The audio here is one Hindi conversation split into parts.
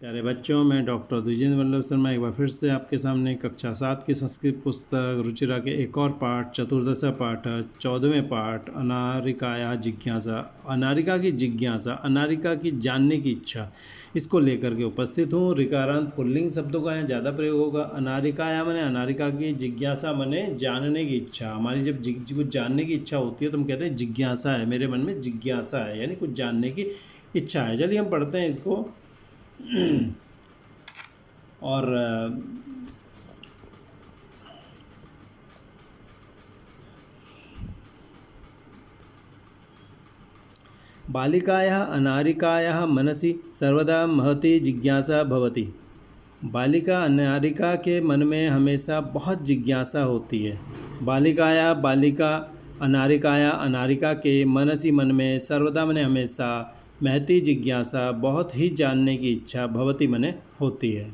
प्यारे बच्चों, मैं डॉक्टर द्विजेंद्र वल्लभ शर्मा एक बार फिर से आपके सामने कक्षा 7 की संस्कृत पुस्तक रुचिरा के एक और पाठ चतुर्दश पाठ 14वें पाठ अनारिकाया जिज्ञासा, अनारिका की जिज्ञासा, अनारिका की जानने की इच्छा, इसको लेकर के उपस्थित हूँ। ऋकारांत पुल्लिंग शब्दों का यहाँ ज़्यादा प्रयोग होगा। अनारिकाया माने अनारिका की, जिज्ञासा माने जानने की इच्छा। हमारी जब कुछ जानने की इच्छा होती है तो हम कहते हैं जिज्ञासा है, मेरे मन में जिज्ञासा है, यानी कुछ जानने की इच्छा है। चलिए हम पढ़ते हैं इसको। और बालिकायाः अनारिकायाः मनसि सर्वदा महती जिज्ञासा भवति। बालिका अनारिका के मन में हमेशा बहुत जिज्ञासा होती है। बालिका अनारिकाया, अनारिका के मनसी, मन में, सर्वदा मने हमेशा, महती जिज्ञासा, बहुत ही जानने की इच्छा, भवती मने होती है।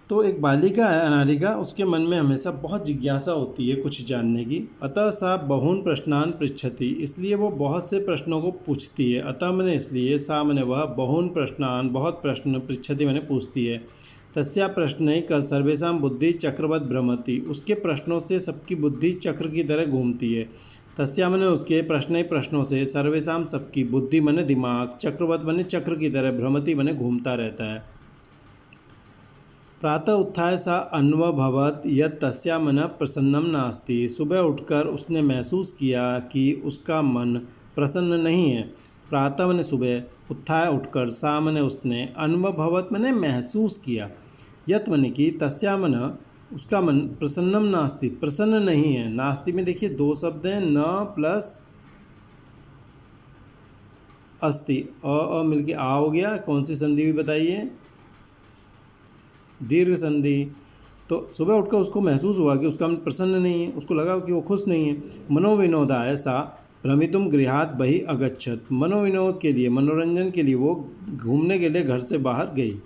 तो एक बालिका है अनारिका, उसके मन में हमेशा बहुत जिज्ञासा होती है कुछ जानने की। अतः सा बहून प्रश्नान पृच्छति, इसलिए वो बहुत से प्रश्नों को पूछती है। अतः मैंने इसलिए, सा मैंने वह, बहून प्रश्नान बहुत प्रश्न, पृच्छति मैंने पूछती है। तस्या प्रश्न का सर्वेशा बुद्धि चक्रवत भ्रमति, उसके प्रश्नों से सबकी बुद्धि चक्र की तरह घूमती है। तस्या मैंने उसके प्रश्नों से, सर्वेशा सबकी, बुद्धि मैंने दिमाग, चक्रवत मैंने चक्र की तरह, भ्रमति मैंने घूमता रहता है। प्रातः उत्थाय सा अन्वभवत यत् तस्या मनः प्रसन्नम नास्ति, सुबह उठकर उसने महसूस किया कि उसका मन प्रसन्न नहीं है। प्रातः मैंने सुबह, उत्थाय उठकर, सा मैंने उसने, अन्वभवत मैंने महसूस किया, यत् मैंने कि, तस्या मनः उसका मन, प्रसन्नम नास्ति प्रसन्न नहीं है। नास्ति में देखिए दो शब्द हैं, न प्लस अस्ति, अ मिलके आ हो गया। कौन सी संधि हुई बताइए? दीर्घ संधि। तो सुबह उठकर उसको महसूस हुआ कि उसका मन प्रसन्न नहीं है, उसको लगा कि वो खुश नहीं है। मनोविनोदाय सा भ्रमितुम गृहात बहि अगच्छत, मनोविनोद के लिए, मनोरंजन के लिए वो घूमने के लिए घर से बाहर गई।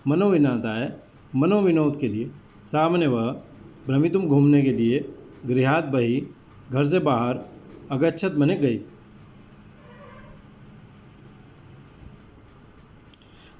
मनोविनोदाय, मनोविनोद के लिए, सामने वह, भ्रमितुम घूमने के लिए, गृहात बहि घर से बाहर, अगच्छत मने गई।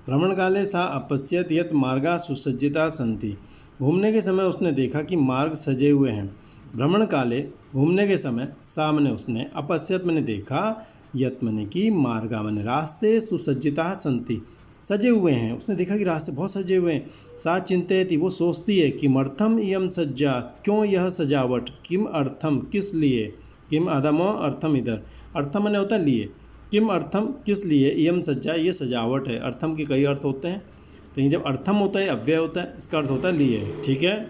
भ्रमण काले सा अपश्यत यत् मार्गा सुसज्जिता सन्ति, घूमने के समय उसने देखा कि मार्ग सजे हुए हैं। भ्रमण काले, घूमने के समय, सा मने उसने, अपश्यत मैंने देखा, यत् मने कि, मार्गा मने रास्ते, सुसज्जिता सन्ति सजे हुए हैं। उसने देखा कि रास्ते बहुत सजे हुए हैं। सा चिंतयति, वो सोचती है, किमर्थम इयं सज्जा, क्यों यह सजावट, किम अर्थम किस लिए, किम अधमो अर्थम इधर, अर्थम मने होता है लिए, किम अर्थम किस लिए, इयम सज्जा ये सजावट है। अर्थम के कई अर्थ होते हैं, तो ये जब अर्थम होता है अव्यय होता है, इसका अर्थ होता है लिए। ठीक है,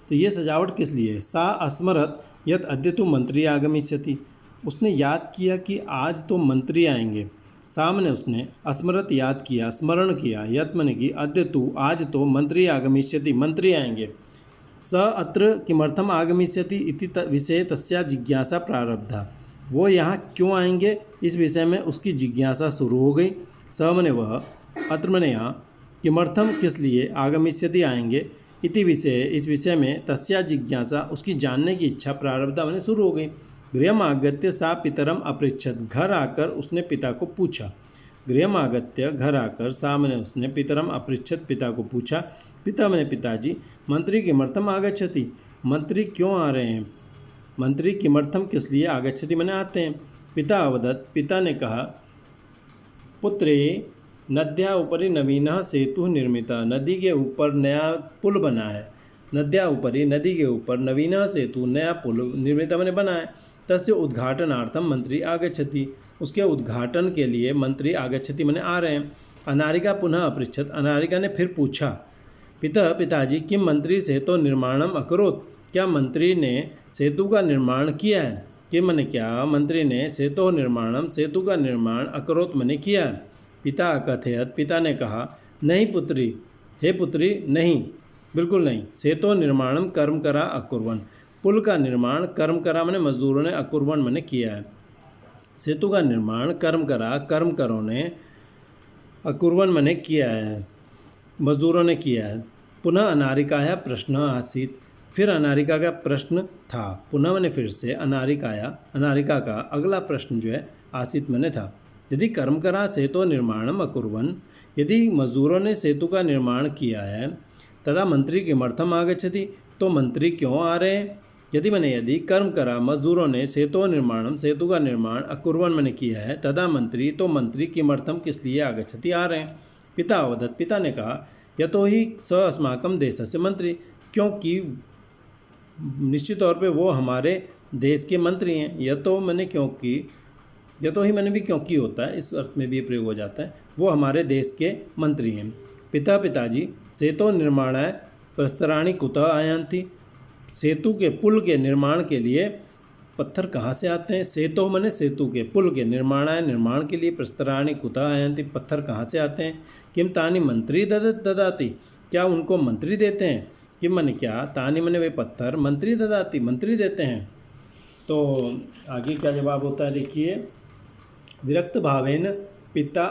तो ये सजावट किस लिए? सा अस्मरत यत् अद्य तो मंत्री आगमिष्यति, उसने याद किया कि आज तो मंत्री आएंगे। सामने उसने, अस्मरत याद किया, स्मरण किया, यत् मने कि, अद्य तो आज तो, मंत्री आगमिष्यति मंत्री आएंगे। स अत्र किमर्थम आगमिष्यति इति विषय तस्या जिज्ञासा प्रारब्धा, वो यहाँ क्यों आएंगे इस विषय में उसकी जिज्ञासा शुरू हो गई। स मने वह, अत्र मने यहाँ, किमर्थम किस लिए, आगमिष्यति आएंगे, इति विषय इस विषय में, तस्या जिज्ञासा उसकी जानने की इच्छा, प्रारब्धा मैंने शुरू हो गई। गृहम आगत्य सा पितरम अपृच्छत, घर आकर उसने पिता को पूछा। गृहम आगत्य, घर आकर, सा मैंने उसने, पितरम अपृच्छत पिता को पूछा। पिता मैंने पिताजी, मंत्री किमर्थम आगच्छति, मंत्री क्यों आ रहे हैं, मंत्री किमर्थम किस लिए, आगच्छति मैंने आते हैं। पिता अवदत्, पिता ने कहा, पुत्रे नद्या ऊपरी नवीनः सेतु निर्मिता, नदी के ऊपर नया पुल बना है। नद्या ऊपरी, नदी के ऊपर, नवीनः सेतु नया पुल, निर्मिता मैंने बना है। तस्य उद्घाटनार्थम मंत्री आगच्छति, उसके उद्घाटन के लिए मंत्री आगच्छति मैंने आ रहे हैं। अनारिका पुनः अपृच्छत, अनारिका ने फिर पूछा, पिताजी किम मंत्री सेतु निर्माणम अकरोत्, क्या मंत्री ने सेतु का निर्माण किया है। किम मने क्या, मंत्री ने सेतु निर्माणम, सेतु का निर्माण, अकरोत् मने किया है। पिता अकथयत, पिता ने कहा, नहीं पुत्री, हे पुत्री नहीं, बिल्कुल नहीं। सेतु निर्माणम कर्म करा अकुर्वन, पुल का निर्माण कर्म करा मैंने मजदूरों ने, अकुर्वन मैंने किया है। सेतु का निर्माण कर्म करा, कर्म करो ने, अकुर्वन मैंने किया है, मजदूरों ने किया है। पुनः अनारिकाया प्रश्न आसीत, फिर अनारिका का प्रश्न था। पुनः मैंने फिर से अनारिका का अगला प्रश्न जो है आसीत मैंने था। यदि कर्मकरा सेतु निर्माणम अकुर्वन्, यदि मजदूरों ने सेतु का निर्माण किया है, तदा मंत्री किमर्थम आगच्छति, तो मंत्री क्यों आ रहे हैं। यदि कर्मकरा मजदूरों ने सेतु का निर्माण अकुर्वन् मैंने किया है, तदा मंत्री तो मंत्री किमर्थम किस लिए आगच्छति आ रहे हैं। पिता अवदत्, पिता ने कहा यतो ही स अस्माकं देशस्य मंत्री, क्योंकि निश्चित तौर पे वो हमारे देश के मंत्री हैं। यतो ही मैंने भी क्योंकि होता है, इस अर्थ में भी प्रयोग हो जाता है, वो हमारे देश के मंत्री हैं। पिताजी सेतु निर्माणाय प्रस्तराणि कुतः आयान्ति, सेतु के पुल के निर्माण के लिए पत्थर कहाँ से आते हैं। सेतु मैंने सेतु के, पुल के, निर्माण के लिए प्रस्तराणि कुतः आयान्ति, पत्थर कहाँ से आते हैं। किम तानि मंत्री ददाति, क्या उनको मंत्री देते हैं। किम मैंने क्या, तानि मैंने वे पत्थर, मंत्री ददाति मंत्री देते हैं। तो आगे क्या जवाब होता है देखिए। विरक्त भावेन पिता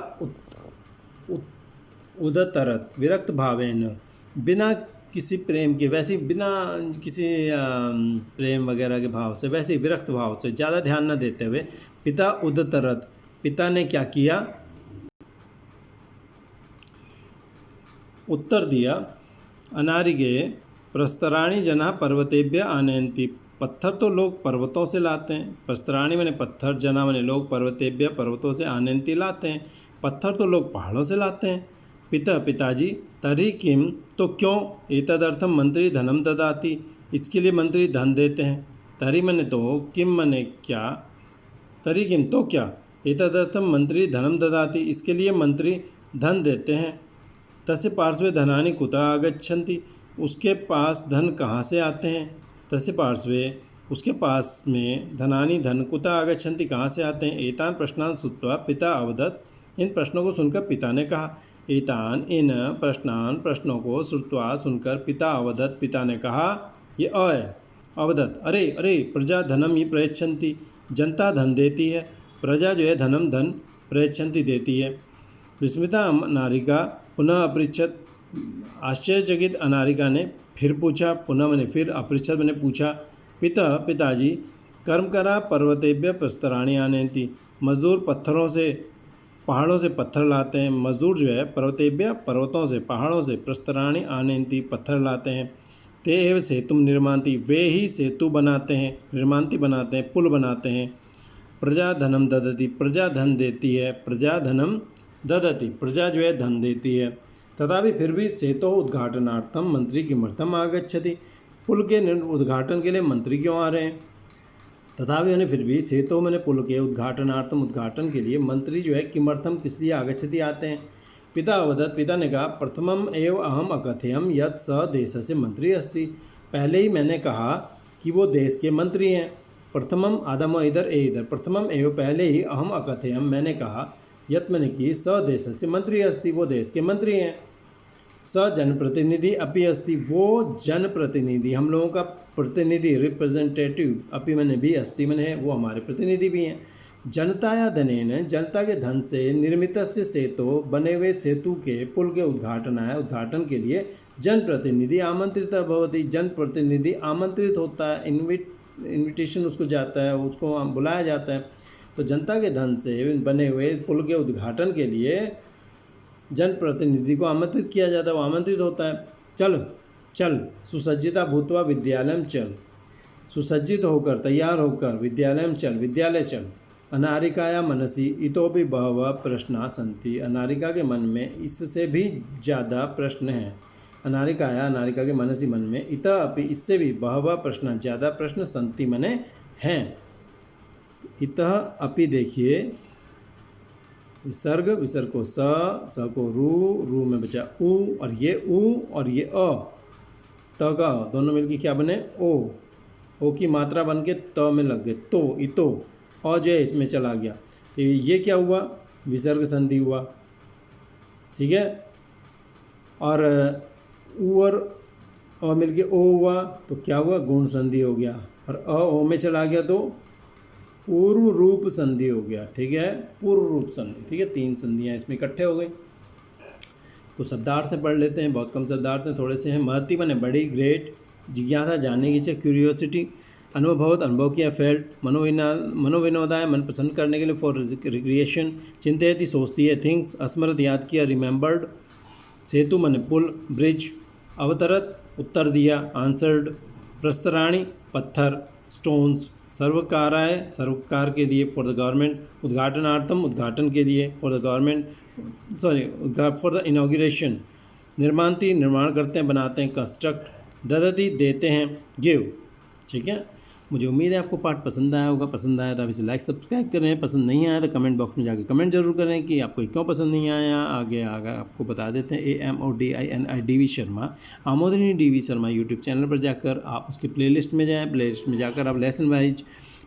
उदतरत, विरक्त भावेन बिना किसी प्रेम के, वैसे बिना किसी प्रेम वगैरह के भाव से, वैसे विरक्त भाव से, ज़्यादा ध्यान न देते हुए, पिता उदतरत, पिता ने क्या किया, उत्तर दिया। अनारिगे प्रस्तराणि जना पर्वतेभ्य आनयन्ति, पत्थर तो लोग पर्वतों से लाते हैं। प्रस्तराणि मैंने पत्थर, जना मैंने लोग, पर्वतेभ्य पर्वतों से, आनयन्ति लाते हैं। पत्थर तो लोग पहाड़ों से लाते हैं। पिताजी तर्हि किम, तो क्यों, एतदर्थम मंत्री धनम ददाति, इसके लिए मंत्री धन देते हैं। तर्हि मैंने तो, किम मैंने क्या, तर्हि किम तो क्या, एतदर्थम मंत्री धनम ददाति, इसके लिए मंत्री धन देते हैं। तस्य पार्श्वे धनानि कुतः आगच्छन्ति, उसके पास धन कहाँ से आते हैं। तस्य पार्श्वे, उसके पास में, धनानि धन कुतः आगच्छन्ति कहाँ से आते हैं। एतान प्रश्नान् श्रुत्वा पिता अवदत्, इन प्रश्नों को सुनकर पिता ने कहा। एतान इन प्रश्नों को श्रुत्वा सुनकर पिता अवदत्, पिता ने कहा, ये अवदत्, अरे प्रजा धनम ही प्रयच्छन्ति, जनता धन देती है, प्रजा जो है धन प्रयच्छन्ति देती है। विस्मिता अनारिका पुनः अपृच्छत, आश्चर्यचकित अनारिका ने फिर पूछा, पुनः मैंने फिर, अपृच्छत मैंने पूछा। पिताजी कर्मकरा पर्वतेभ्य प्रस्तराणि आनयन्ति, मजदूर पत्थरों से, पहाड़ों से पत्थर लाते हैं। मजदूर जो है पर्वतेभ्य पर्वतों से, पहाड़ों से, प्रस्तराणि आनयन्ति पत्थर लाते हैं। ते एव सेतुम निर्मान्ति, वे ही सेतु बनाते हैं, निर्मान्ति बनाते हैं, पुल बनाते हैं। प्रजा धनम ददति, प्रजा धन देती है, प्रजा धनम ददति, प्रजा जो है धन देती है। तथापि फिर भी सेतु उद्घाटनार्थम मंत्री किमर्थम आगच्छति, पुल के उद्घाटन के लिए मंत्री क्यों आ रहे हैं। तथापि मैंने फिर भी सेतु मैंने पुल के उद्घाटनार्थम, उद्घाटन के लिए मंत्री जो है किमर्थम किस लिए आगच्छति आते हैं। पिता अवदत्, पिता ने कहा, प्रथमम एव अहम अकथयम यत् स देशस्य मंत्री अस्ति, पहले ही मैंने कहा कि वो देश के मंत्री हैं। प्रथमम आदम इधर ए इधर, प्रथमम एव पहले ही, अहम अकथयम मैंने कहा, यत् मैंने की, स देशस्य मंत्री अस्ति, वो देश के मंत्री हैं। स जनप्रतिनिधि अपि अस्ति, वो जनप्रतिनिधि, हम लोगों का प्रतिनिधि, रिप्रेजेंटेटिव, अपि मैंने भी, अस्ति मैंने है, वो हमारे प्रतिनिधि भी हैं। जनताया धनेन, जनता के धन से, निर्मित से सेतु, बने हुए सेतु के, पुल के उद्घाटन के लिए जनप्रतिनिधि आमंत्रित भवति, जनप्रतिनिधि आमंत्रित होता है, इन्विटेशन उसको जाता है, उसको बुलाया जाता है। तो जनता के धन से बने हुए पुल के उद्घाटन के लिए जनप्रतिनिधि को आमंत्रित किया जाता है, वो आमंत्रित होता है। चल सुसज्जिता भूत्वा विद्यालय चल, सुसज्जित होकर, तैयार होकर, विद्यालय चल। अनारिकाया मनसी इतोपि बहवः प्रश्ना सन्ति, अनारिका के मन में इससे भी ज़्यादा प्रश्न हैं। अनारिका के मनसी, मन में, इतः अपि, इससे भी, बहवः प्रश्न, ज़्यादा प्रश्न, सन्ति मने हैं। इतः अपि देखिए, विसर्ग को स को रू में बचा ऊ, और ये अ, त का दोनों मिलके क्या बने, ओ की मात्रा बन के त में लग गए, तो, इतो, और जो है इसमें चला गया, तो ये क्या हुआ, विसर्ग संधि हुआ, ठीक है। और ऊ और अ मिलके ओ हुआ, तो क्या हुआ, गुण संधि हो गया, और अ ओ में चला गया तो पूर्व रूप संधि हो गया, ठीक है, पूर्व रूप संधि, ठीक है। 3 संधियाँ इसमें इकट्ठे हो गई। तो शब्दार्थ में पढ़ लेते हैं, बहुत कम शब्दार्थ में, थोड़े से हैं। महती माने बड़ी, ग्रेट, जिज्ञासा जानने की इच्छा, क्यूरियोसिटी, अनुभवत अनुभव किया, फेल्ट, मनोविनोदाय मन पसंद करने के लिए, फॉर रिक्रिएशन, चिंतयति सोचती है, थिंग्स, अस्मरत याद किया, रिमेंबर्ड, सेतु मन पुल, ब्रिज, अवतरत उत्तर दिया, आंसर्ड, प्रस्तराणी पत्थर, स्टोन्स, सर्वकाराय सर्वकार के लिए, फॉर द गवर्नमेंट, उद्घाटनार्थम उद्घाटन के लिए, for the government, for the inauguration, निर्मांति निर्माण करते हैं बनाते हैं, कंस्ट्रक्ट, ददति देते हैं, गिव। ठीक है, मुझे उम्मीद है आपको पाठ पसंद आया होगा। पसंद आया तो आप इसे लाइक सब्सक्राइब करें, पसंद नहीं आया तो कमेंट बॉक्स में जाकर कमेंट जरूर करें कि आपको क्यों पसंद नहीं आया। आगे आपको बता देते हैं, AMODINI DV Sharma, Amodini DV Sharma YouTube channel पर जाकर आप उसकी प्लेलिस्ट में जाएँ। प्लेलिस्ट में जाकर आप lesson wise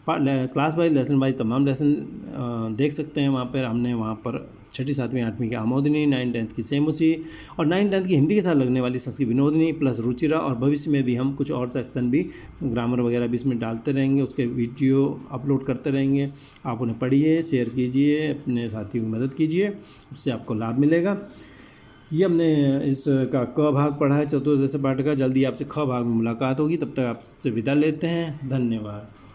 class wise lesson wise तमाम लेसन देख सकते हैं। वहाँ पर हमने वहाँ पर 6ठी 7वीं 8वीं की आमोदिनी, 9th 10th की सेमुसी और 9th 10th की हिंदी के साथ लगने वाली संस्कृत विनोदिनी प्लस रुचिरा, और भविष्य में भी हम कुछ और सेक्शन भी ग्रामर वगैरह भी इसमें डालते रहेंगे, उसके वीडियो अपलोड करते रहेंगे। आप उन्हें पढ़िए, शेयर कीजिए, अपने साथियों की मदद कीजिए, उससे आपको लाभ मिलेगा। ये हमने इसका क भाग पढ़ा है चतुर्दश पाठ का। जल्दी आपसे ख भाग में मुलाकात होगी, तब तक आपसे विदा लेते हैं। धन्यवाद।